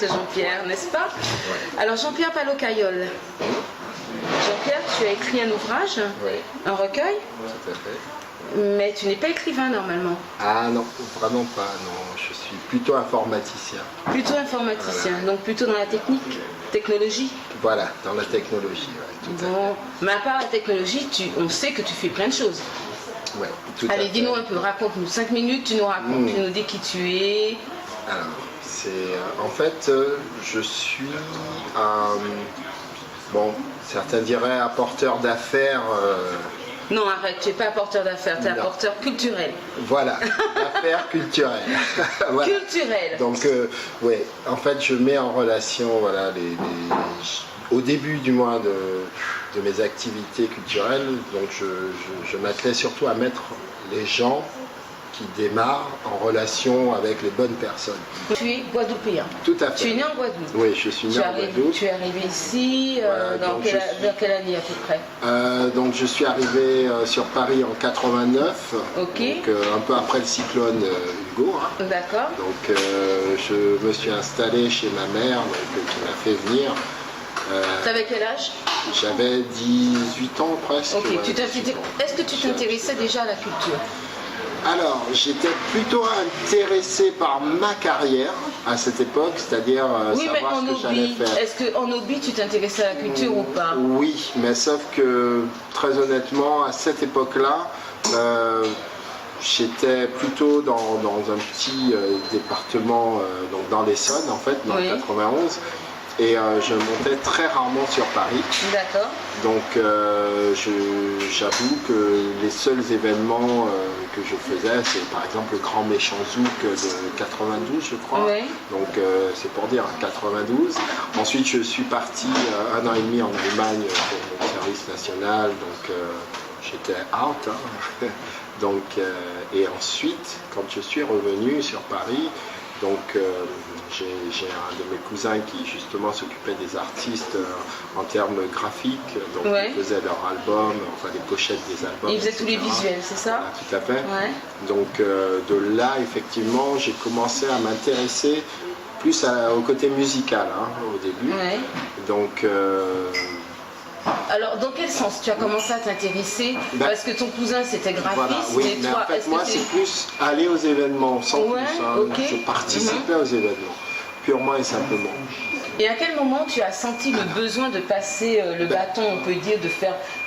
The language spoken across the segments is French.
présente Jean-Pierre, n'est-ce pas? Ouais. Alors Jean-Pierre Palot-Caillol. Jean-Pierre, tu as écrit un ouvrage, Oui. un recueil, Tout à fait. mais tu n'es pas écrivain normalement. Ah non, vraiment pas, non. Je suis plutôt informaticien. Plutôt informaticien, Voilà. donc plutôt dans la technologie. Voilà, dans la technologie, ouais, tout à Bon, mais à part la technologie, on sait que tu fais plein de choses. fait. Ouais, tout à Allez, fait. dis-nous un peu, raconte-nous. 5 minutes, tu nous racontes, tu nous dis qui tu es. Alors, en fait, je suis un, bon, certains diraient apporteur d'affaires. Non, arrête, tu n'es pas apporteur d'affaires, tu es Non. apporteur culturel. Voilà, affaires culturelles. Voilà. Culturel. Donc, oui, en fait, je mets en relation, voilà, au début du moins de mes activités culturelles, donc je m'attelais surtout à mettre les gens qui démarrent en relation avec les bonnes personnes. Tu es guadeloupéen. Tout à fait. Tu es né en Guadeloupe. Oui, je suis né en Guadeloupe. Tu es arrivé ici Voilà, dans donc dans quelle année à peu près? Donc je suis arrivé sur Paris en 89, Ok. donc, un peu après le cyclone Hugo. Hein. D'accord. Donc je me suis installé chez ma mère, donc, qui m'a fait venir. T'avais quel âge? J'avais 18 ans presque. Ok. Ouais, Est-ce que tu t'intéressais déjà à la culture? Alors, j'étais plutôt intéressé par ma carrière à cette époque, c'est-à-dire Oui, mais savoir en ce que j'allais hobby, faire. est-ce qu'en hobby tu t'intéressais à la culture ou pas? Oui, mais sauf que très honnêtement, à cette époque-là, j'étais plutôt dans un petit département, donc dans l'Essonne en fait, dans le 91. Et je montais très rarement sur Paris. D'accord. Donc j'avoue que les seuls événements que je faisais, c'est par exemple le Grand Méchant Zouk de 92, je crois. Oui. Donc c'est pour dire, 92. Ensuite, je suis parti 1 an et demi en Allemagne pour mon service national, donc j'étais out. Hein. Donc, et ensuite, quand je suis revenu sur Paris, donc j'ai un de mes cousins qui justement s'occupait des artistes en termes graphiques, donc ils faisaient leurs albums, enfin les pochettes des albums. Ils faisaient tous les visuels, c'est ça? Voilà, tout à fait. Ouais. Donc de là, effectivement, j'ai commencé à m'intéresser plus au côté musical hein, au début. Ouais. Donc alors, dans quel sens tu as commencé à t'intéresser? Parce que ton cousin c'était graphiste, voilà, oui, mais toi, en fait, moi c'est plus aller aux événements, sans plus. Hein, okay. Je participais aux événements, purement et simplement. Et à quel moment tu as senti le besoin de passer le bâton, on peut dire,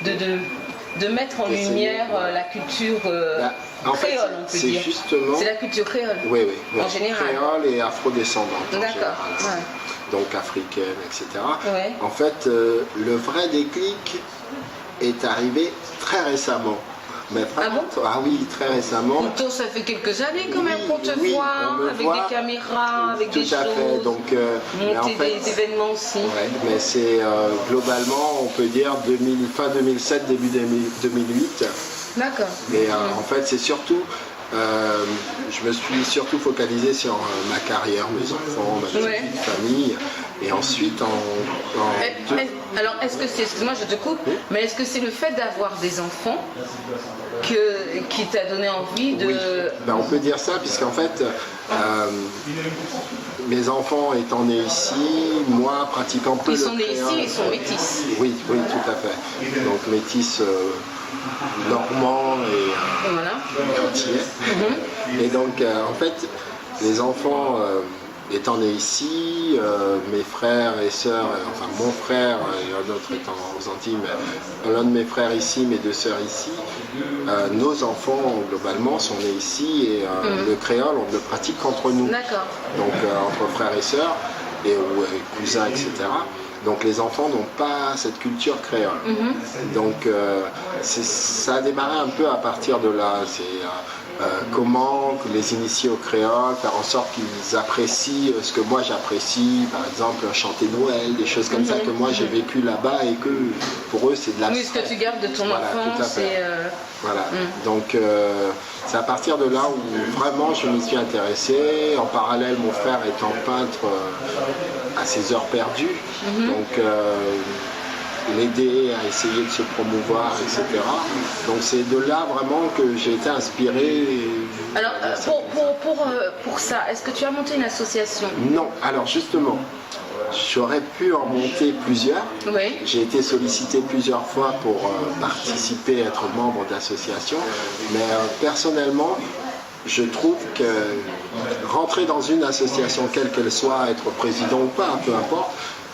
de mettre en lumière la culture créole, on peut dire? Justement... C'est la culture créole? Oui, en général. Créole et afrodescendante. D'accord. Donc africaine, etc. Ouais. En fait, le vrai déclic est arrivé très récemment. Mais vraiment, ah bon? Oui, très récemment. Pourtant, ça fait quelques années quand même qu'on te voit, avec des caméras, avec des choses. Tout à fait. Donc, monter en fait, des événements aussi. Ouais, mais c'est globalement, on peut dire fin 2007, début 2008. D'accord. Et en fait, c'est surtout... je me suis surtout focalisé sur ma carrière, mes enfants, ma petite famille, et ensuite alors est-ce que c'est, excuse-moi je te coupe, mais est-ce que c'est le fait d'avoir des enfants qui t'a donné envie de... Oui, ben, on peut dire ça, puisqu'en fait, mes enfants étant nés ici, moi pratiquant peu Ils le sont nés créole, ici, ils sont métis. Oui, tout à fait. Donc métis normand et antillais. Et donc, en fait, les enfants étant nés ici, mes frères et sœurs, enfin mon frère et un autre étant aux Antilles, mais l'un de mes frères ici, mes 2 sœurs ici, nos enfants globalement sont nés ici et le créole, on le pratique qu'entre nous. D'accord. Donc entre frères et sœurs, et cousins, etc. Donc les enfants n'ont pas cette culture créole. Donc ça a démarré un peu à partir de là. C'est comment les initier au créole, faire en sorte qu'ils apprécient ce que moi j'apprécie, par exemple chanter Noël, des choses comme ça que moi j'ai vécu là-bas et que pour eux c'est de la... Oui, ce que tu gardes de ton enfance. Voilà, donc c'est à partir de là où vraiment je m'y suis intéressé. En parallèle, mon frère étant peintre à ses heures perdues, donc l'aider à essayer de se promouvoir, etc. Donc c'est de là vraiment que j'ai été inspiré. Alors pour ça, est-ce que tu as monté une association? Non, alors justement, j'aurais pu en monter plusieurs. Oui. J'ai été sollicité plusieurs fois pour participer, être membre d'associations, mais personnellement, je trouve que rentrer dans une association, quelle qu'elle soit, être président ou pas, peu importe,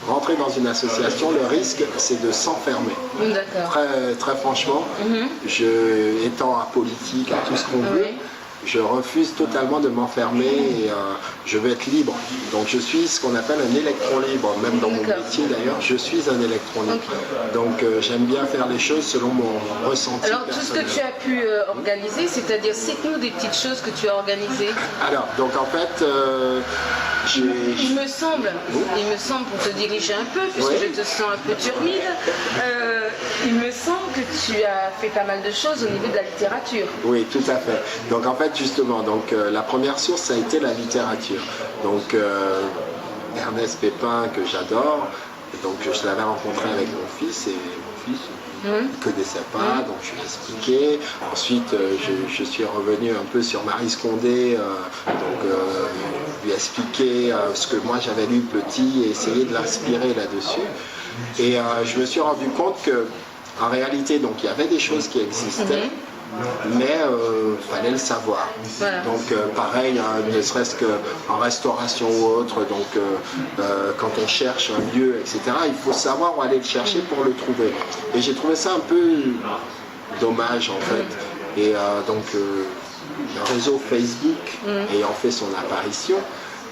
rentrer dans une association, le risque, c'est de s'enfermer. Très, très franchement, étant apolitique, à tout ce qu'on veut, je refuse totalement de m'enfermer et je veux être libre. Donc je suis ce qu'on appelle un électron libre, même dans mon métier d'ailleurs, je suis un électron libre. Donc j'aime bien faire les choses selon mon ressenti. Alors tout ce que tu as pu organiser, c'est-à-dire cite-nous des petites choses que tu as organisées. Alors, donc en fait, il me semble, pour te diriger un peu, puisque je te sens un peu turbide, il me semble que tu as fait pas mal de choses au niveau de la littérature. Oui, tout à fait. Donc en fait, justement, la première source, ça a été la littérature. Donc Ernest Pépin, que j'adore, donc je l'avais rencontré avec mon fils et mon fils ne connaissait pas, donc je lui ai expliqué. Ensuite, je suis revenu un peu sur Maryse Condé, lui expliquer ce que moi j'avais lu petit et essayer de l'inspirer là-dessus. Et je me suis rendu compte que en réalité, donc il y avait des choses qui existaient, mais fallait le savoir. Voilà. Donc pareil, ne serait-ce qu'en restauration ou autre, donc quand on cherche un lieu, etc., il faut savoir où aller le chercher pour le trouver. Et j'ai trouvé ça un peu dommage en fait. Et le réseau Facebook ayant fait son apparition,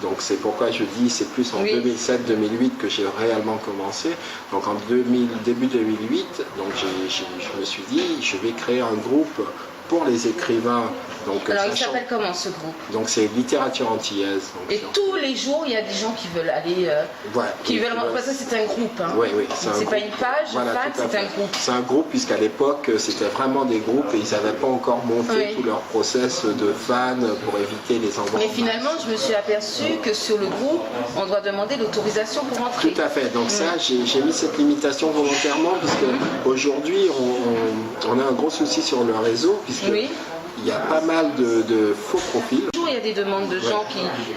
donc c'est pourquoi je dis c'est plus en 2007-2008 que j'ai réellement commencé. Donc en début 2008, donc je me suis dit je vais créer un groupe pour les écrivains. Donc, alors il s'appelle comment ce groupe? Donc c'est Littérature Antillaise. Et tous les jours il y a des gens qui veulent aller... Ça c'est un groupe. Hein. Oui, c'est pas une page, c'est un groupe. C'est un groupe puisqu'à l'époque c'était vraiment des groupes et ils n'avaient pas encore monté tout leur process de fans pour éviter les envois. Mais finalement je me suis aperçu que sur le groupe on doit demander l'autorisation pour entrer. Tout à fait, donc ça j'ai mis cette limitation volontairement parce qu'aujourd'hui on a un gros souci sur le réseau puisque il y a pas mal de faux profils. Il y a des demandes de gens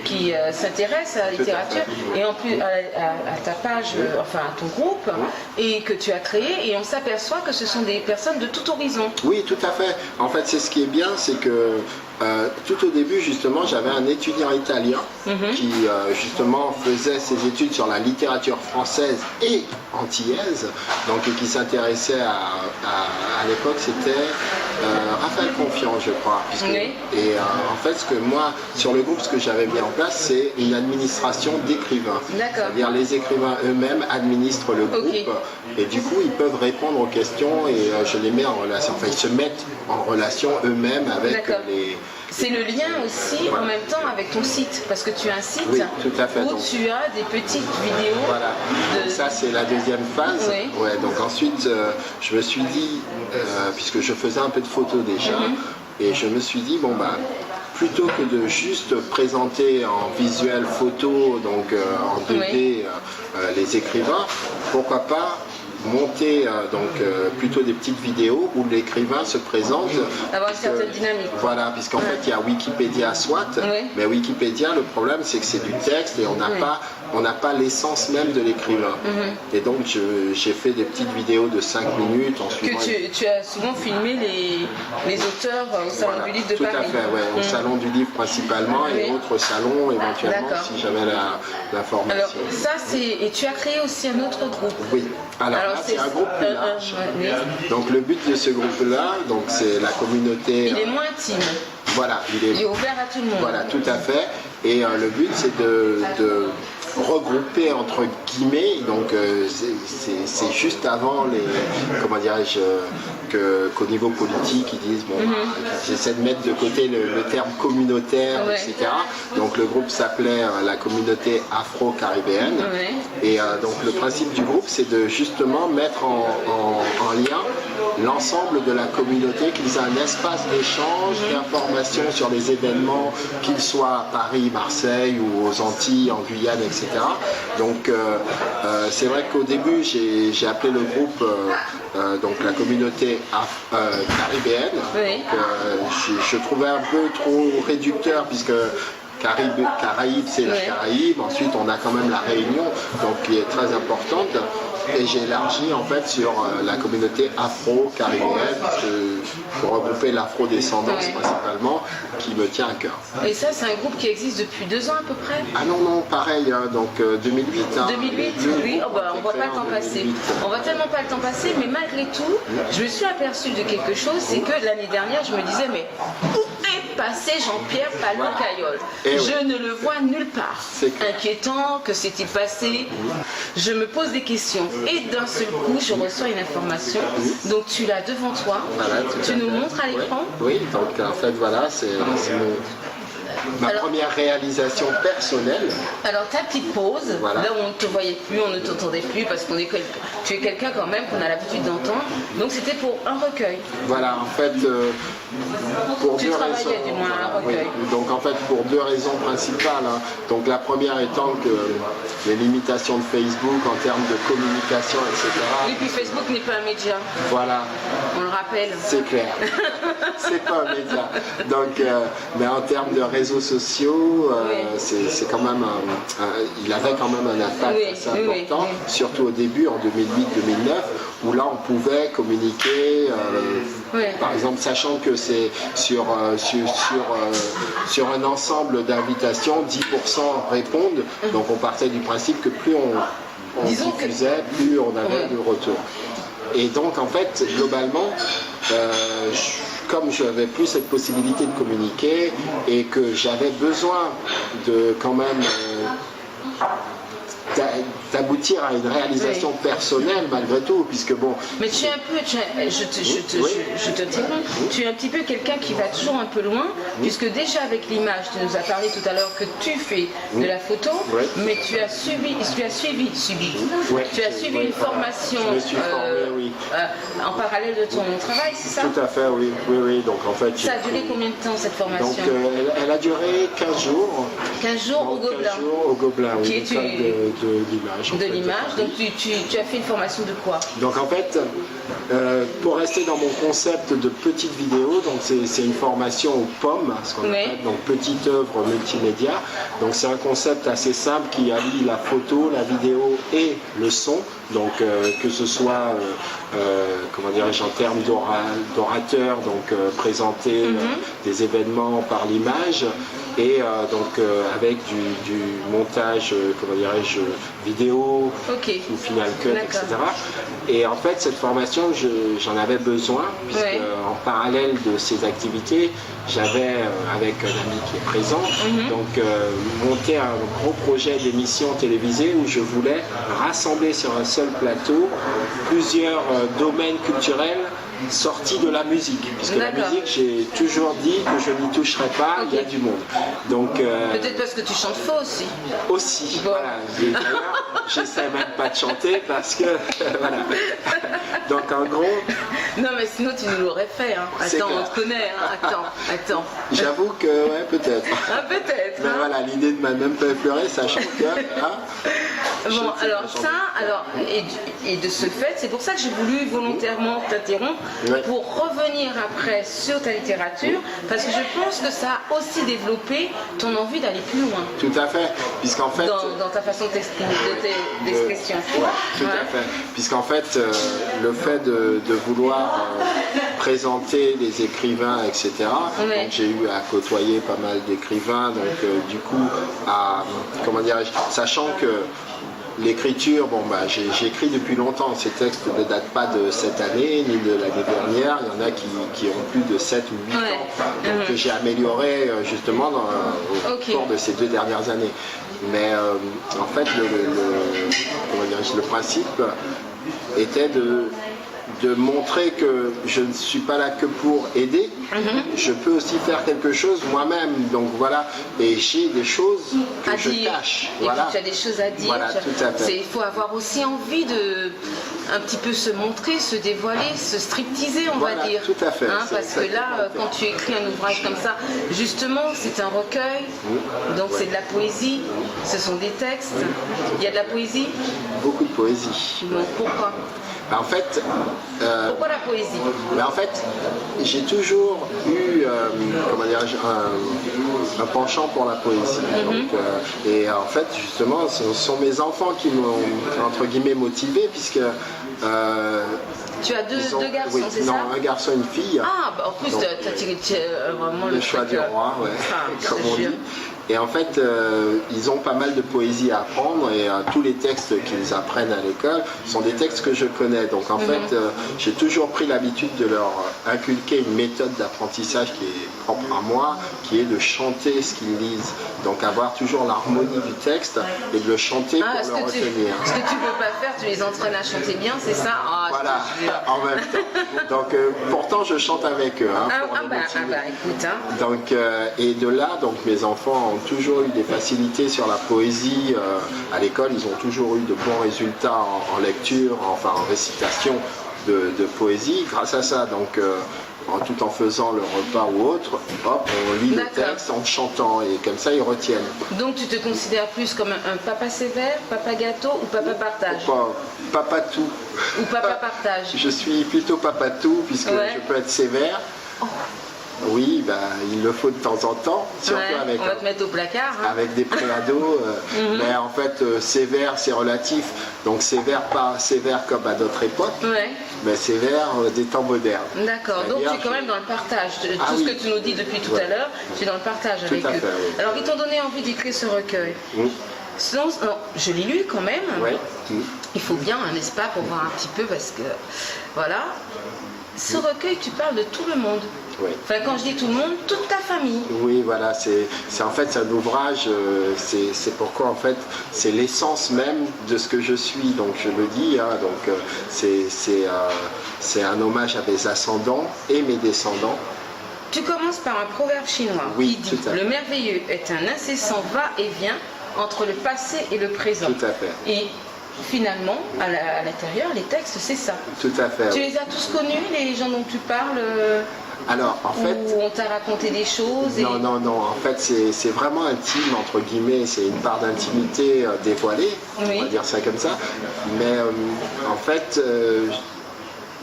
qui s'intéressent à la littérature et en plus à ta page, enfin à ton groupe et que tu as créé et on s'aperçoit que ce sont des personnes de tout horizon. Oui, tout à fait. En fait, c'est ce qui est bien, c'est que tout au début, justement, j'avais un étudiant italien qui, justement, faisait ses études sur la littérature française et antillaise, donc qui s'intéressait à l'époque, c'était Raphaël Confiant, je crois. Et en fait, sur le groupe, ce que j'avais mis en place, c'est une administration d'écrivains. C'est-à-dire les écrivains eux-mêmes administrent le groupe et du coup, ils peuvent répondre aux questions et je les mets en relation. Enfin, ils se mettent en relation eux-mêmes avec les... C'est le lien aussi en même temps avec ton site, parce que tu as un site tout à fait. où tu as des petites vidéos. Voilà, donc ça c'est la deuxième phase. Donc ensuite, je me suis dit, puisque je faisais un peu de photos déjà, et je me suis dit, plutôt que de juste présenter en visuel photo, donc en 2D, les écrivains, pourquoi pas monter plutôt des petites vidéos où l'écrivain se présente. Avoir une certaine dynamique. Voilà, puisqu'en fait il y a Wikipédia mais Wikipédia, le problème c'est que c'est du texte et on n'a pas l'essence même de l'écrivain. Et donc j'ai fait des petites vidéos de 5 minutes. Ensuite, tu as souvent filmé les auteurs au Salon du Livre de Paris. Tout à fait, au Salon du Livre principalement et autres salons éventuellement si j'avais l'information. Alors ça et tu as créé aussi un autre groupe. Oui. Alors c'est un groupe plus large. Donc le but de ce groupe-là, c'est la communauté... Il est moins intime. Voilà, il est ouvert à tout le monde. Voilà, tout à fait. Et le but, c'est de regrouper entre guillemets, donc c'est juste avant qu'au niveau politique ils disent j'essaie de mettre de côté le terme communautaire, etc. Donc le groupe s'appelait la communauté afro-caribéenne et donc le principe du groupe c'est de justement mettre en lien l'ensemble de la communauté, qu'ils aient un espace d'échange, d'information sur les événements, qu'ils soient à Paris, Marseille ou aux Antilles, en Guyane, etc. Donc c'est vrai qu'au début j'ai appelé le groupe donc la communauté caribéenne. Oui. Je trouvais un peu trop réducteur puisque Caraïbes, c'est la Caraïbe. Ensuite, on a quand même la Réunion, donc qui est très importante. Et j'ai élargi en fait sur la communauté afro-caribéenne, pour regrouper l'afro-descendance principalement, qui me tient à cœur. Et ça, c'est un groupe qui existe depuis 2 ans à peu près? Ah non, pareil, hein, donc 2008. Hein, 2008, oui, on ne voit pas le temps passer. On voit tellement pas le temps passer, mais malgré tout, je me suis aperçue de quelque chose, c'est que l'année dernière, je me disais, mais où est passé Jean-Pierre Palma-Caillol? Je ne le vois nulle part. Inquiétant, que s'est-il passé? Je me pose des questions. Et d'un seul coup, je reçois une information. Donc tu l'as devant toi. Voilà, tu nous montres à l'écran? Oui, donc en fait, voilà, c'est ma première réalisation personnelle. Alors ta petite pause, là où on ne te voyait plus, on ne t'entendait plus, parce que tu es quelqu'un quand même qu'on a l'habitude d'entendre. Donc c'était pour un recueil. Voilà, en fait, pour tu deux travaillais raisons. Du moins un recueil. Oui, donc en fait pour 2 raisons principales. Hein. Donc la première étant que les limitations de Facebook en termes de communication, etc. Et puis Facebook n'est pas un média. Voilà. On le rappelle. C'est clair. C'est pas un média. Donc, mais en termes de réseaux sociaux, c'est quand même il avait quand même un impact assez important, surtout au début en 2008-2009, où là on pouvait communiquer, par exemple, sachant que c'est sur un ensemble d'invitations, 10% répondent, donc on partait du principe que plus on diffusait, plus on avait de retour. Et donc en fait, globalement, comme je n'avais plus cette possibilité de communiquer et que j'avais besoin de quand même d'aboutir à une réalisation personnelle malgré tout, puisque bon... Mais tu es un peu, je te t'interromps, tu es un petit peu quelqu'un qui va toujours un peu loin, puisque déjà avec l'image, tu nous as parlé tout à l'heure que tu fais de la photo, mais tu as suivi une formation en parallèle de ton travail, c'est ça? Tout à fait, oui. Donc en fait... Ça a duré combien de temps cette formation? Donc elle a duré 15 jours. 15 jours au Gobelin. 15 jours au Gobelin, oui. Qui est de l'image. De l'image, donc tu as fait une formation de quoi? Donc en fait, pour rester dans mon concept de petite vidéo, donc c'est une formation aux pommes, ce qu'on appelle donc petite œuvre multimédia. Donc c'est un concept assez simple qui allie la photo, la vidéo et le son. Donc que ce soit comment dirais-je, en termes d'orateur, donc présenter des événements par l'image, et donc avec du montage, comment dirais-je, vidéo ou Final Cut, etc. Et en fait cette formation j'en avais besoin, puisque en parallèle de ces activités, j'avais avec un ami qui est présent, donc monté un gros projet d'émission télévisée où je voulais rassembler sur un seul plateau plusieurs domaines culturels sortis de la musique, puisque la musique, j'ai toujours dit que je n'y toucherais pas, il y a du monde. Donc peut-être parce que tu chantes faux aussi. Aussi, voilà. J'essaie même pas de chanter parce que voilà. Donc en gros. Non mais sinon tu nous l'aurais fait. Hein. Attends, on te connaît. Hein. Attends. J'avoue que peut-être. Ah peut-être. Mais voilà, l'idée de m'a même fait pleurer, sachant que. Bon, alors ça, et de ce fait, c'est pour ça que j'ai voulu volontairement t'interrompre, pour revenir après sur ta littérature, parce que je pense que ça a aussi développé ton envie d'aller plus loin. Tout à fait, puisqu'en fait... Dans ta façon d'expression. Tout à fait, puisqu'en fait, le fait de vouloir présenter les écrivains, etc., donc j'ai eu à côtoyer pas mal d'écrivains, donc du coup, comment dirais-je, sachant que l'écriture, j'ai écrit depuis longtemps, ces textes ne datent pas de cette année ni de l'année dernière, il y en a qui ont plus de 7 ou 8 ans, donc que j'ai amélioré justement au cours de ces 2 dernières années. Mais en fait, le principe était de montrer que je ne suis pas là que pour aider, je peux aussi faire quelque chose moi-même, donc voilà, et j'ai des choses que je cache. Et voilà. Tu as des choses à dire, voilà, tout à fait. Il faut avoir aussi envie de un petit peu se montrer, se dévoiler, se stripteaser, on voilà, va dire. Tout à fait. Parce que là, quand tu écris un ouvrage comme ça, justement, c'est un recueil, donc c'est de la poésie, ce sont des textes. Il y a de la poésie? Beaucoup de poésie. Donc pourquoi? En fait, pourquoi la poésie? En fait, j'ai toujours eu comment un penchant pour la poésie. Donc, et en fait, justement, ce sont mes enfants qui m'ont, entre guillemets, motivé, puisque... tu as deux garçons, oui, c'est ça? Non, un garçon et une fille. Ah, bah, en plus, tu as tiré vraiment le choix du roi, ouais, comme on dit. Et en fait, ils ont pas mal de poésie à apprendre et tous les textes qu'ils apprennent à l'école sont des textes que je connais. Donc en fait, j'ai toujours pris l'habitude de leur inculquer une méthode d'apprentissage qui est propre à moi, qui est de chanter ce qu'ils lisent. Donc avoir toujours l'harmonie du texte et de le chanter pour le retenir. Ce que tu ne peux pas faire, tu les entraînes à chanter bien, c'est ça? Voilà, en même temps. Donc pourtant, je chante avec eux. Écoute. Donc, et de là, donc mes enfants ont toujours eu des facilités sur la poésie. À l'école, ils ont toujours eu de bons résultats en lecture, enfin en récitation de poésie. Grâce à ça, donc tout en faisant le repas ou autre, hop, on lit le texte en chantant et comme ça ils retiennent. Donc tu te considères plus comme un papa sévère, papa gâteau ou papa partage? Papa tout. Ou papa partage? Je suis plutôt papa tout puisque je peux être sévère. Oui, il le faut de temps en temps, surtout on va te mettre au placard. Avec des préados. Mais en fait, sévère, c'est relatif. Donc sévère, pas sévère comme à d'autres époques, mais sévère des temps modernes. D'accord, donc tu es quand même dans le partage. Tout ce que tu nous dis depuis tout à l'heure, tu es dans le partage avec eux. Oui. Alors, ils t'ont donné envie d'écrire ce recueil. Sinon, je l'ai lu quand même. Il faut bien, n'est-ce pas, pour voir un petit peu, parce que, voilà. Ce recueil, tu parles de tout le monde. Enfin, quand je dis tout le monde, toute ta famille. Oui, voilà, c'est en fait un ouvrage, c'est pourquoi en fait c'est l'essence même de ce que je suis, donc je le dis, donc c'est un hommage à mes ascendants et mes descendants. Tu commences par un proverbe chinois qui dit « Le merveilleux est un incessant va-et-vient entre le passé et le présent ». Tout à fait. Et finalement, à l'intérieur, les textes, c'est ça. Tout à fait. Tu les as tous connus, les gens dont tu parles? Alors, en fait... Où on t'a raconté des choses et... Non. En fait, c'est vraiment intime, entre guillemets. C'est une part d'intimité dévoilée, on va dire ça comme ça. Mais en fait...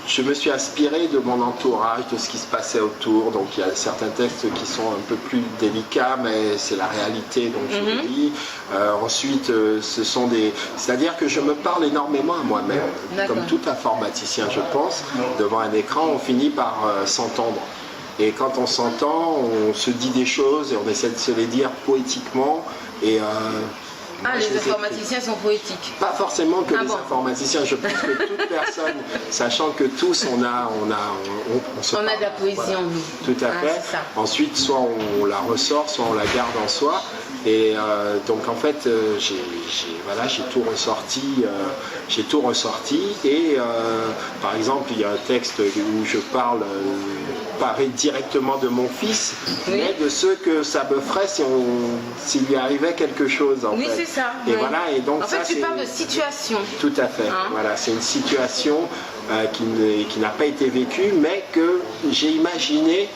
je me suis inspiré de mon entourage, de ce qui se passait autour. Donc il y a certains textes qui sont un peu plus délicats, mais c'est la réalité, donc je le dis. Ensuite, ce sont des... C'est-à-dire que je me parle énormément à moi-même. Comme tout informaticien, je pense, devant un écran, on finit par s'entendre. Et quand on s'entend, on se dit des choses et on essaie de se les dire poétiquement. Et les informaticiens sont poétiques. Pas forcément que les informaticiens, je pense que toute personne, sachant que tous on a de la poésie en nous. Tout à fait. Ensuite, soit on la ressort, soit on la garde en soi. Et donc en fait, j'ai tout ressorti. Et par exemple, il y a un texte où je parle directement de mon fils, mais de ce que ça me ferait s'il lui arrivait quelque chose. En fait. C'est ça. Et voilà. Et donc en fait, tu parles de situation. Tout à fait. Voilà, c'est une situation qui n'a pas été vécue, mais que j'ai imaginé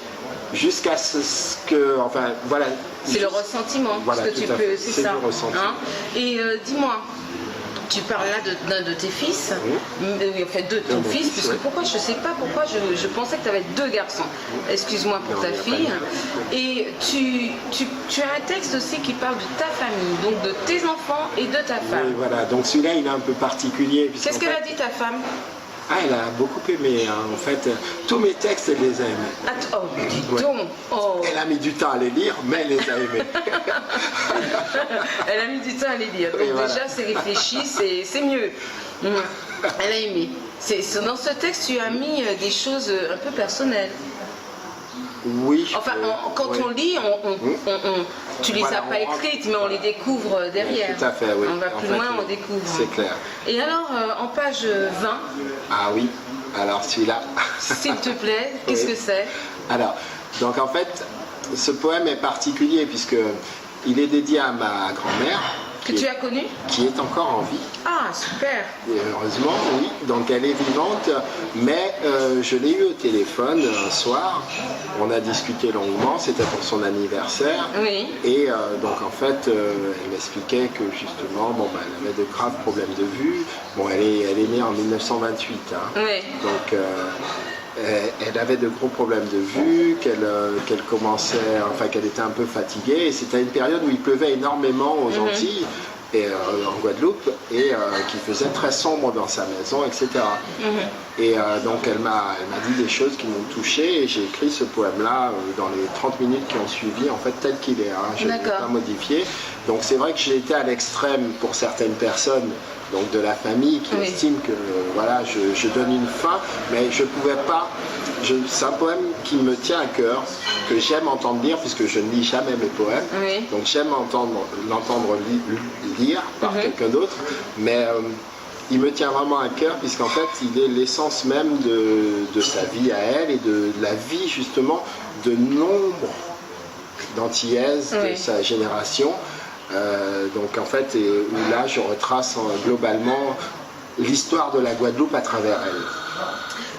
jusqu'à ce que, enfin, voilà. C'est le ressentiment, voilà, ce que tu peux, c'est ça. Le ressentiment. Et dis-moi, tu parles là d'un de tes fils, enfin de ton fils, puisque pourquoi, je ne sais pas pourquoi, je pensais que tu avais deux garçons. Excuse-moi pour ta fille. Et tu as un texte aussi qui parle de ta famille, donc de tes enfants et de ta femme. Oui, voilà, donc celui-là il est un peu particulier. Qu'est-ce qu'elle a dit ta femme? Elle a beaucoup aimé, en fait, tous mes textes, elle les a aimés. Dis donc. Elle a mis du temps à les lire, mais elle les a aimés. Elle a mis du temps à les lire, donc déjà c'est réfléchi, c'est mieux. Elle a aimé. Dans ce texte, tu as mis des choses un peu personnelles. Oui. Enfin, quand on lit, tu les as pas écrites, mais on les découvre derrière. Tout à fait, oui. On va plus loin, on découvre. C'est clair. Et alors, en page 20... Ah oui, alors celui-là... S'il te plaît, qu'est-ce que c'est? Alors, donc en fait, ce poème est particulier puisque il est dédié à ma grand-mère. Que tu as connue? Qui est encore en vie. Ah, super. Et heureusement, oui. Donc elle est vivante, mais je l'ai eue au téléphone un soir. On a discuté longuement, c'était pour son anniversaire. Oui. Et donc en fait, elle m'expliquait que justement, elle avait de graves problèmes de vue. Bon, elle est née en 1928. Hein. Oui. Donc elle avait de gros problèmes de vue, qu'elle commençait, enfin qu'elle était un peu fatiguée. Et c'était une période où il pleuvait énormément aux Antilles. Et en Guadeloupe, et qui faisait très sombre dans sa maison, etc. Et donc elle m'a dit des choses qui m'ont touché, et j'ai écrit ce poème-là dans les 30 minutes qui ont suivi, en fait tel qu'il est, hein, je ne l'ai pas modifié. Donc c'est vrai que j'ai été à l'extrême pour certaines personnes, donc de la famille, qui estiment que voilà, je donne une fin, mais je ne pouvais pas. C'est un poème qui me tient à cœur, que j'aime entendre lire, puisque je ne lis jamais mes poèmes. Oui. Donc j'aime l'entendre lire par quelqu'un d'autre, mais il me tient vraiment à cœur, puisqu'en fait il est l'essence même de sa vie à elle, et de la vie justement de nombre d'Antillaises de sa génération. Donc en fait, où là je retrace globalement l'histoire de la Guadeloupe à travers elle.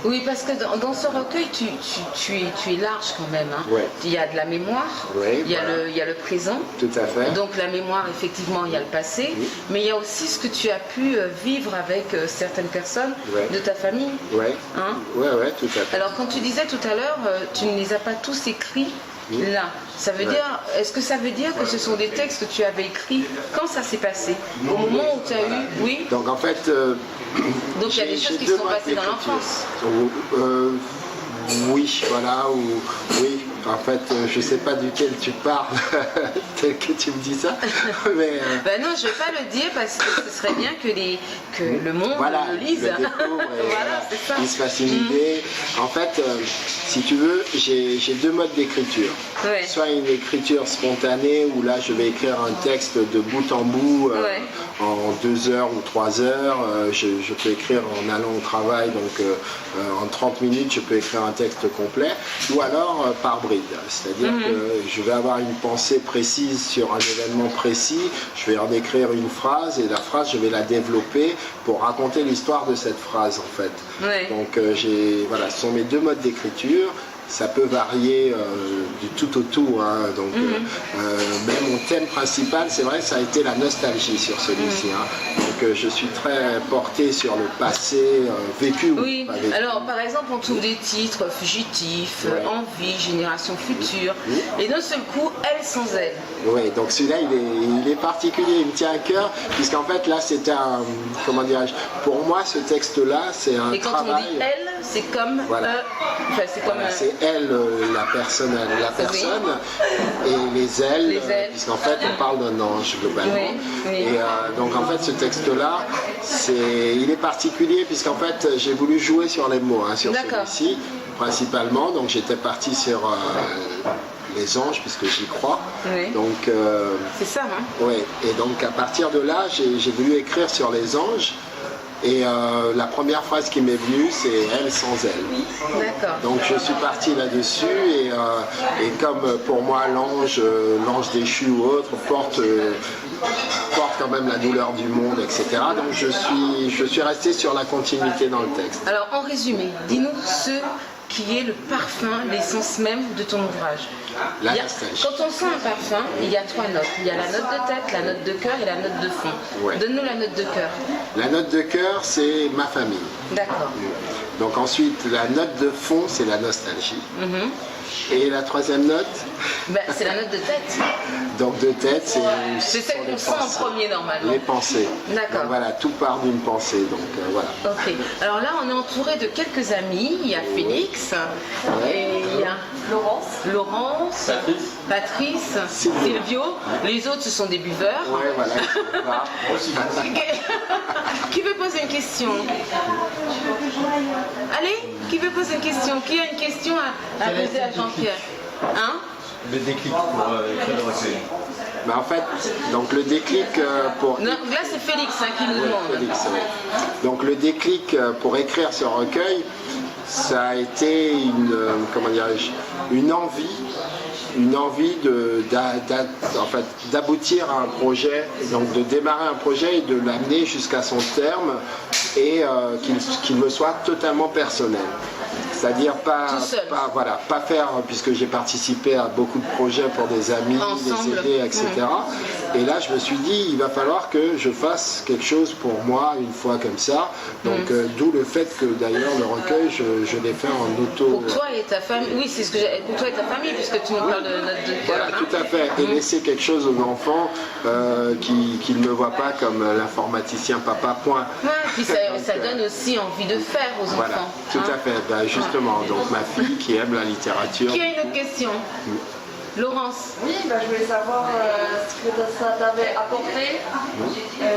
Oui, parce que dans ce recueil, tu es large quand même. Hein. Ouais. Il y a de la mémoire, il y a le présent. Tout à fait. Donc la mémoire, effectivement, il y a le passé. Oui. Mais il y a aussi ce que tu as pu vivre avec certaines personnes de ta famille. Oui, hein? Ouais, tout à fait. Alors quand tu disais tout à l'heure, tu ne les as pas tous écrits là. Ça veut dire, est-ce que ça veut dire que ce sont des textes que tu avais écrits quand ça s'est passé? Au moment où tu as eu, oui. Donc en fait, donc il y a des choses qui sont passées dans l'enfance. Oui, voilà, oui. En fait, je ne sais pas duquel tu parles, tel que tu me dis ça. Mais, non, je ne vais pas le dire parce que ce serait bien que le monde le lise. Le découvre et c'est ça. Il se fasse une idée. En fait, si tu veux, j'ai deux modes d'écriture. Ouais. Soit une écriture spontanée où là je vais écrire un texte de bout en bout en 2 heures ou 3 heures. Je peux écrire en allant au travail, donc en 30 minutes je peux écrire un texte complet. Ou alors par bride. C'est-à-dire que je vais avoir une pensée précise sur un événement précis, je vais en écrire une phrase, et la phrase je vais la développer pour raconter l'histoire de cette phrase en fait. Ouais. Donc voilà, ce sont mes deux modes d'écriture. Ça peut varier du tout au tout, hein. Donc même mon thème principal, c'est vrai, ça a été la nostalgie sur celui-ci, hein. Donc je suis très porté sur le passé, vécu ou pas vécu. Alors par exemple on trouve des titres fugitifs, envie, génération future, et d'un seul coup elle sans elle. Oui, donc celui-là il est particulier, il me tient à cœur, puisqu'en fait là c'était un, comment dirais-je, pour moi ce texte-là c'est un travail. Et quand on dit elle, c'est comme c'est comme c'est elle, la personne, et les ailes, puisqu'en fait on parle d'un ange globalement. Et donc en fait ce texte-là, il est particulier, puisqu'en fait j'ai voulu jouer sur les mots, hein, sur celui-ci principalement. Donc j'étais parti sur les anges, puisque j'y crois. Donc c'est ça, hein. Ouais. Et donc à partir de là, j'ai voulu écrire sur les anges. Et la première phrase qui m'est venue, c'est elle sans elle. D'accord. Donc je suis parti là-dessus, et comme pour moi l'ange déchu ou autre porte quand même la douleur du monde, etc. Donc je suis resté sur la continuité dans le texte. Alors en résumé, dis-nous ce qui est le parfum, l'essence même de ton ouvrage. Quand on sent un parfum, il y a 3 notes. Il y a la note de tête, la note de cœur et la note de fond. Ouais. Donne-nous la note de cœur. La note de cœur, c'est ma famille. D'accord. Donc ensuite, la note de fond, c'est la nostalgie. Et la troisième note, c'est la note de tête. Donc de tête, c'est celle qu'on sent en premier normalement. Les pensées. D'accord. Donc voilà, tout part d'une pensée. Donc voilà. Ok. Alors là, on est entouré de quelques amis. Il y a Félix, et il y a Laurence, Patrice, Silvio. Les autres, ce sont des buveurs. Ouais, voilà. Qui veut poser une question? Allez, qui veut poser une question? Qui a une question à poser à Jean-Pierre? Hein? Le déclic pour écrire le recueil. En fait, donc le déclic pour... Non, là c'est Félix qui nous demande. Félix, Donc le déclic pour écrire ce recueil, ça a été comment dirais-je, une envie en fait, d'aboutir à un projet, donc de démarrer un projet et de l'amener jusqu'à son terme et qu'il me soit totalement personnel. C'est-à-dire pas faire, puisque j'ai participé à beaucoup de projets pour des amis, des aider, etc. Et là, je me suis dit, il va falloir que je fasse quelque chose pour moi une fois comme ça. Donc, d'où le fait que d'ailleurs, le recueil, je l'ai fait en auto. Pour toi et ta famille, oui, c'est ce que j'ai. Pour toi et ta famille, puisque tu nous parles de notre cœur. Voilà, tout à fait. Et laisser quelque chose aux enfants qui ne me voient pas comme l'informaticien papa, point. Ouais, puis ça donne aussi envie de faire aux enfants. Tout à fait. Ben, justement, donc ma fille qui aime la littérature. Qui a une autre question? Laurence. Oui, je voulais savoir ce que ça t'avait apporté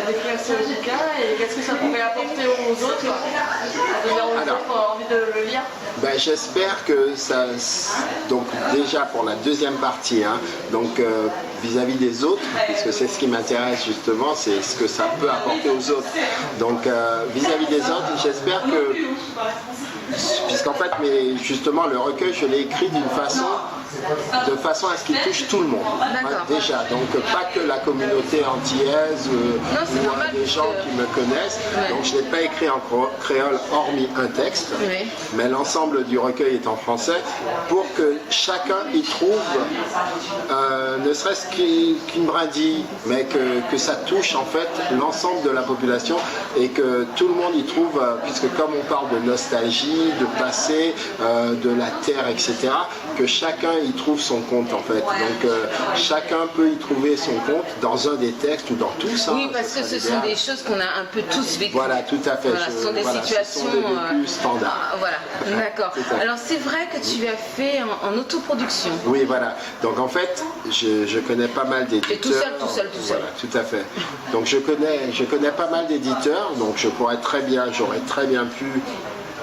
d'écrire ce bouquin et qu'est-ce que ça pourrait apporter aux autres, donner aux autres envie de le lire. J'espère que ça, donc déjà pour la deuxième partie, donc vis-à-vis des autres, parce que c'est ce qui m'intéresse justement, c'est ce que ça peut apporter aux autres. Donc vis-à-vis des autres, j'espère que, puisqu'en fait, justement le recueil, je l'ai écrit de façon à ce qu'il touche tout le monde. Déjà, donc pas que la communauté antillaise, des gens qui me connaissent. Donc je n'ai pas écrit en créole hormis un texte, mais l'ensemble du recueil est en français pour que chacun y trouve, ne serait-ce qu'une brindille, mais que ça touche en fait l'ensemble de la population et que tout le monde y trouve, puisque comme on parle de nostalgie, de passé, de la terre, etc., que chacun y trouve son compte en fait. Donc chacun peut y trouver son compte dans un des textes ou dans tous. Oui, parce que ce sont des choses qu'on a un peu tous vécues. Voilà, tout à fait. Voilà, ce sont des situations ce sont des vécus standards. Voilà, d'accord. Alors c'est vrai que tu as fait en autoproduction. Oui, voilà. Donc en fait, je connais pas mal d'éditeurs. Et tout seul. Voilà, tout à fait. Donc je connais pas mal d'éditeurs, donc j'aurais très bien pu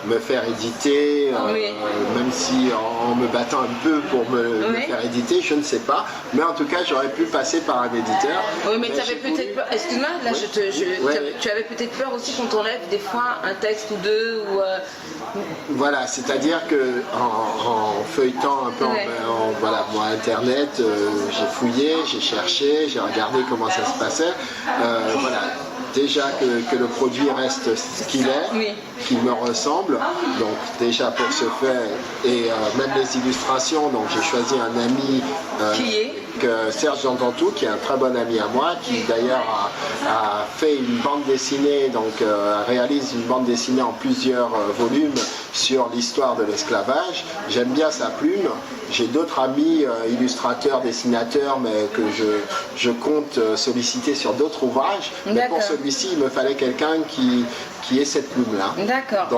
me faire éditer, même si en me battant un peu pour me faire éditer, je ne sais pas. Mais en tout cas, j'aurais pu passer par un éditeur. Oui, mais tu avais peut-être peur. Excuse-moi, là, tu avais peut-être peur aussi qu'on t'enlève des fois un texte ou deux ou. Voilà, c'est-à-dire que en feuilletant un peu moi, Internet, j'ai fouillé, j'ai cherché, j'ai regardé comment ça se passait. Voilà. Déjà que le produit reste ce qu'il est, qu'il me ressemble, donc déjà pour ce faire, et même les illustrations, donc j'ai choisi un ami Serge Dantantou, qui est un très bon ami à moi, qui d'ailleurs a fait une bande dessinée, donc réalise une bande dessinée en plusieurs volumes sur l'histoire de l'esclavage. J'aime bien sa plume. J'ai d'autres amis illustrateurs, dessinateurs, mais que je compte solliciter sur d'autres ouvrages. Mais pour celui-ci, il me fallait quelqu'un qui ait cette plume-là. D'accord.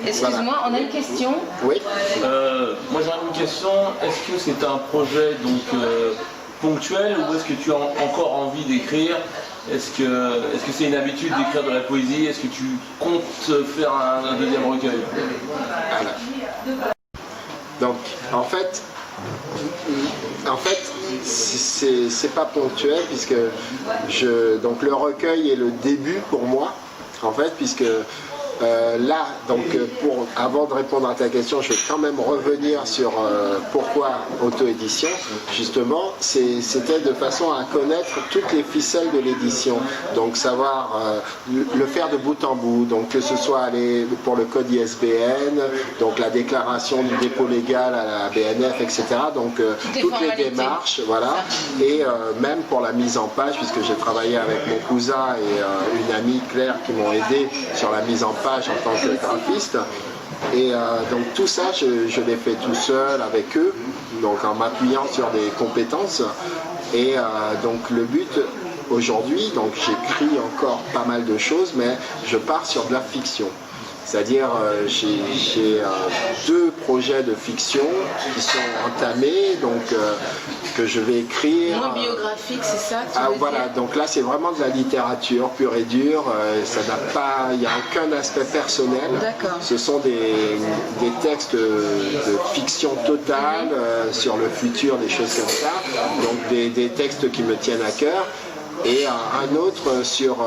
Excuse-moi, on a une question. Oui. Moi j'aurais une question. Est-ce que c'est un projet donc ponctuel ou est-ce que tu as encore envie d'écrire? Est-ce que c'est une habitude d'écrire de la poésie? Est-ce que tu comptes faire un deuxième recueil? Donc, en fait, c'est pas ponctuel puisque donc le recueil est le début pour moi, en fait, puisque là, donc avant de répondre à ta question, je vais quand même revenir sur pourquoi auto-édition. Justement, c'était de façon à connaître toutes les ficelles de l'édition. Donc savoir le faire de bout en bout. Donc que ce soit pour le code ISBN, donc la déclaration du dépôt légal à la BNF, etc. Donc toutes les démarches, voilà. Et même pour la mise en page, puisque j'ai travaillé avec mon cousin et une amie Claire qui m'ont aidé sur la mise en page en tant que graphiste. Et donc tout ça, je l'ai fait tout seul avec eux, donc en m'appuyant sur des compétences. Et donc le but aujourd'hui, donc j'écris encore pas mal de choses, mais je pars sur de la fiction. C'est-à-dire, j'ai deux projets de fiction qui sont entamés, donc que je vais écrire. Moins biographique, c'est ça? Voilà, donc là c'est vraiment de la littérature pure et dure. Il n'y a aucun aspect personnel. Ce sont des textes de fiction totale sur le futur, des choses comme ça. Donc des textes qui me tiennent à cœur. Et un autre sur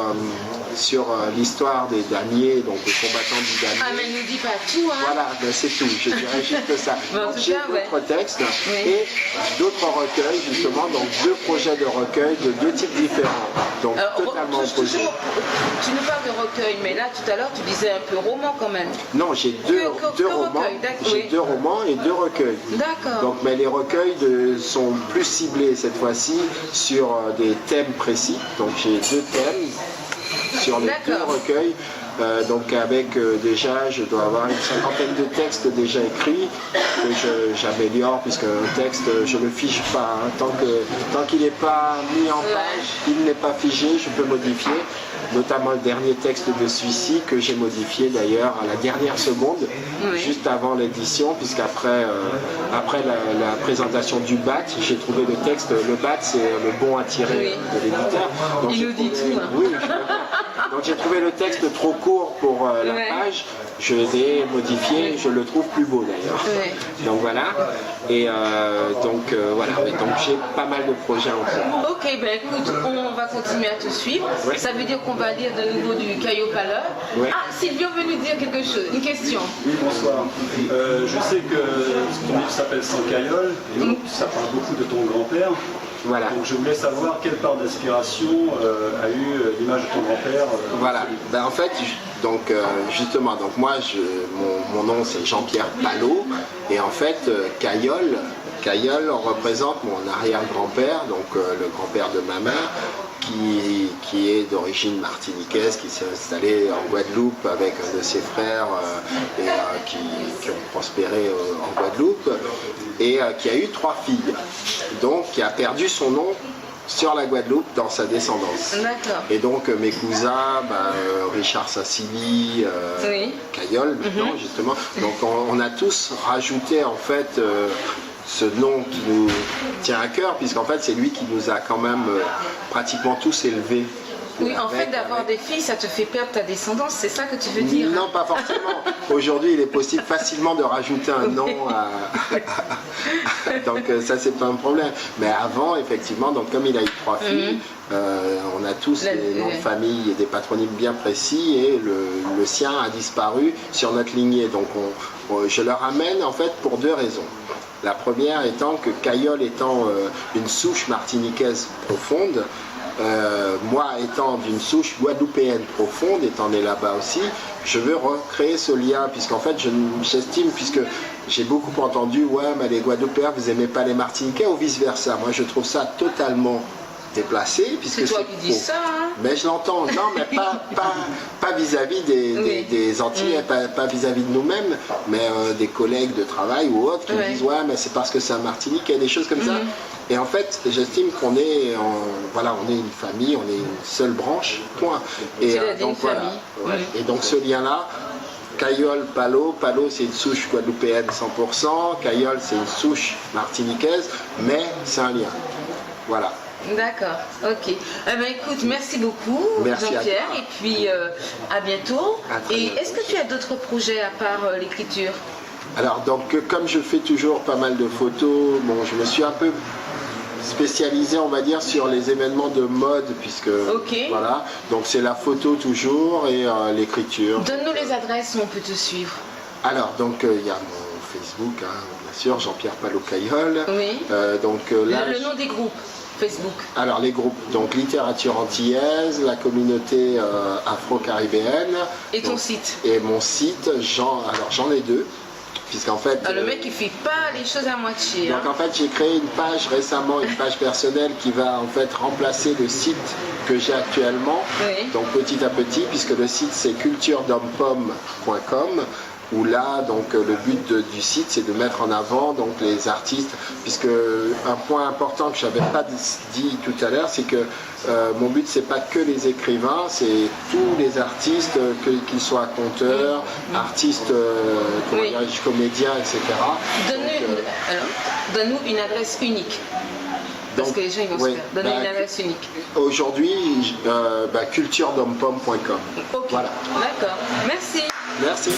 sur l'histoire des damiers, donc les combattants du damier. Ah, mais ne dis pas tout, hein. Voilà, ben c'est tout, je dirais juste ça. En Donc tout j'ai cas, d'autres textes Oui. et d'autres recueils, justement, donc 2 projets de recueil de 2 types différents, donc Alors, totalement opposés. tu nous parles de recueil, mais là tout à l'heure tu disais un peu roman quand même. Non, j'ai deux romans, recueils, d'accord, j'ai oui. 2 romans et 2 recueils. D'accord. Donc, mais les recueils sont plus ciblés cette fois-ci sur des thèmes précis. Donc j'ai 2 thèmes sur les 2 D'accord. recueils. Donc avec déjà, je dois avoir une 50aine de textes déjà écrits que j'améliore, puisque un texte, je ne le fiche pas. Hein. Tant qu'il n'est pas mis en page, il n'est pas figé, je peux modifier. Notamment le dernier texte de celui-ci que j'ai modifié d'ailleurs à la dernière seconde, juste avant l'édition, puisqu'après après la présentation du BAT, j'ai trouvé le texte. Le BAT, c'est le bon à tirer de l'éditeur. Donc, il nous dit tout. Hein. Oui, donc j'ai trouvé le texte trop court pour la page, je l'ai modifié, je le trouve plus beau d'ailleurs. Donc voilà, et voilà, donc j'ai pas mal de projets en cours. Ok, ben écoute, on va continuer à te suivre. Ça veut dire qu'on va lire de nouveau du Caio Paleur. Ah, Sylvio veut nous dire quelque chose, une question. Oui, bonsoir. Je sais que ton livre s'appelle Sans Caïol, et donc ça parle beaucoup de ton grand-père. Voilà. Donc je voulais savoir quelle part d'inspiration a eu l'image de ton grand-père. Voilà. Ben, en fait, donc justement, donc moi, mon nom c'est Jean-Pierre Palot, et en fait, Caïol représente mon arrière-grand-père, donc le grand-père de ma mère, qui est d'origine martiniquaise, qui s'est installé en Guadeloupe avec un de ses frères qui ont prospéré en Guadeloupe, et qui a eu 3 filles, donc qui a perdu son nom sur la Guadeloupe dans sa descendance. D'accord. Et donc mes cousins, Richard Sassili, Caïol maintenant justement, donc on a tous rajouté en fait ce nom qui nous tient à cœur, puisqu'en fait c'est lui qui nous a quand même pratiquement tous élevés. Oui, en fait, d'avoir des filles, ça te fait perdre ta descendance, c'est ça que tu veux dire? Non, pas forcément. Aujourd'hui, il est possible facilement de rajouter un nom à... Donc ça, c'est pas un problème. Mais avant, effectivement, donc comme il a eu 3 filles, on a tous des noms de famille et des patronymes bien précis, et le sien a disparu sur notre lignée. Donc je le ramène en fait pour 2 raisons. La première étant que Caïol étant une souche martiniquaise profonde, moi étant d'une souche guadeloupéenne profonde, étant né là-bas aussi, je veux recréer ce lien, puisqu'en fait j'estime, puisque j'ai beaucoup entendu, ouais mais les Guadeloupéens vous aimez pas les Martiniquais, ou vice versa. Moi je trouve ça totalement déplacé, puisque c'est toi qui dis ça, hein? Mais je l'entends, non, mais pas vis-à-vis des Antillais, pas vis-à-vis de nous-mêmes, mais des collègues de travail ou autres qui me disent ouais mais c'est parce que c'est un Martiniquais, des choses comme ça. Et en fait j'estime qu'on est on est une famille, on est une seule branche, point. Et donc voilà. Et donc ce lien-là, Caïol, Palot c'est une souche guadeloupéenne 100%, Caïol c'est une souche martiniquaise, mais c'est un lien. Voilà. D'accord, ok. Eh ben, écoute, merci beaucoup Jean-Pierre, et puis à bientôt. Et est-ce que tu as d'autres projets à part l'écriture? Alors donc comme je fais toujours pas mal de photos, bon je me suis un peu spécialisé on va dire sur les événements de mode, puisque voilà, donc c'est la photo toujours et l'écriture. Donne-nous les adresses où on peut te suivre. Alors donc il y a mon Facebook, hein, bien sûr, Jean-Pierre Palot Caïol. Oui. Donc là, le nom des groupes Facebook. Alors les groupes, donc littérature antillaise, la communauté afro-caribéenne. Et ton site? Et mon site, j'en ai 2. Puisqu'en fait, le mec il fait pas les choses à moitié. Donc en fait j'ai créé une page récemment, une page personnelle qui va en fait remplacer le site que j'ai actuellement. Donc petit à petit, puisque le site c'est culturedompomme.com, où là donc le but du site c'est de mettre en avant donc les artistes, puisque un point important que je n'avais pas dit tout à l'heure, c'est que mon but c'est pas que les écrivains, c'est tous les artistes, qu'ils soient conteurs, artistes, comédiens, etc. Donne-nous une adresse unique. Parce que les gens ils vont se faire. Donne-nous une adresse unique. Aujourd'hui, culturedompomme.com. Ok, voilà. D'accord. Merci. Merci.